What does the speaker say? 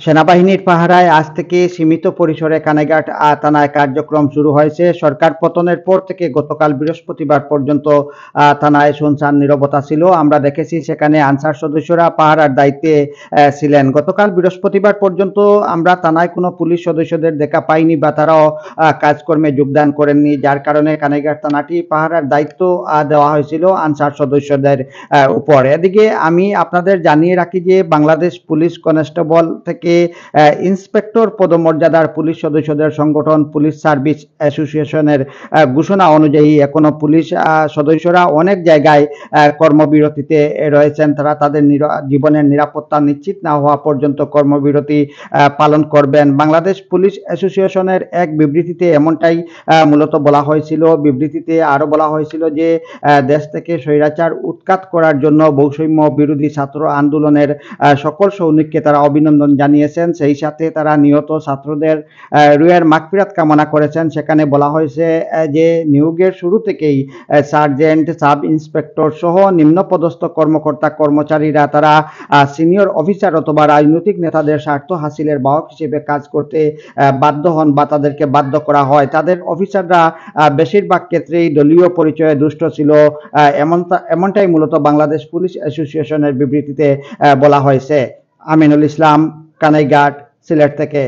সেনাবাহিনীর পাহারায় আজ থেকে সীমিত পরিসরে কানাইঘাট থানায় কার্যক্রম শুরু হয়েছে। সরকার পতনের পর থেকে গতকাল বৃহস্পতিবার পর্যন্ত থানায় শুনশান নীরবতা ছিল। আমরা দেখেছি সেখানে আনসার সদস্যরা পাহারার দায়িত্বে ছিলেন। গতকাল বৃহস্পতিবার পর্যন্ত আমরা থানায় কোনো পুলিশ সদস্যদের দেখা পাইনি বা তারাও কাজকর্মে যোগদান করেননি, যার কারণে কানাইঘাট থানাটি পাহারার দায়িত্ব দেওয়া হয়েছিল আনসার সদস্যদের উপর। এদিকে আমি আপনাদের জানিয়ে রাখি যে বাংলাদেশ পুলিশ কনস্টেবল থেকে ইন্সপেক্টর পদমর্যাদার পুলিশ সদস্যদের সংগঠন পুলিশ সার্ভিস অ্যাসোসিয়েশনের ঘোষণা অনুযায়ী এখনো পুলিশ সদস্যরা অনেক জায়গায় কর্মবিরতিতে রয়েছেন। তারা তাদের জীবনের নিরাপত্তা নিশ্চিত না হওয়া পর্যন্ত কর্মবিরতি পালন করবেন। বাংলাদেশ পুলিশ অ্যাসোসিয়েশনের এক বিবৃতিতে এমনটাই মূলত বলা হয়েছিল। বিবৃতিতে আরো বলা হয়েছিল যে দেশ থেকে স্বৈরাচার উৎখাত করার জন্য বৈষম্য বিরোধী ছাত্র আন্দোলনের সকল সৈনিককে তারা অভিনন্দন জানিয়েছেন। সেই সাথে তারা নিহত ছাত্রদের রুহের মাগফিরাত কামনা করেছেন। সেখানে বলা হয়েছে যে নিয়োগের শুরু থেকেই সার্জেন্ট, সাব ইন্সপেক্টর সহ নিম্নপদস্থ কর্মকর্তা কর্মচারীরা তারা সিনিয়র অফিসার অথবা রাজনৈতিক নেতাদের স্বার্থ হাসিলের বাহক হিসেবে কাজ করতে বাধ্য হন বা তাদেরকে বাধ্য করা হয়। তাদের অফিসাররা বেশিরভাগ ক্ষেত্রেই দলীয় পরিচয়ে দুষ্ট ছিল, এমনটাই মূলত বাংলাদেশ পুলিশ অ্যাসোসিয়েশনের বিবৃতিতে বলা হয়েছে। আমিনুল ইসলাম, কানাইঘাট, সিলেট থেকে।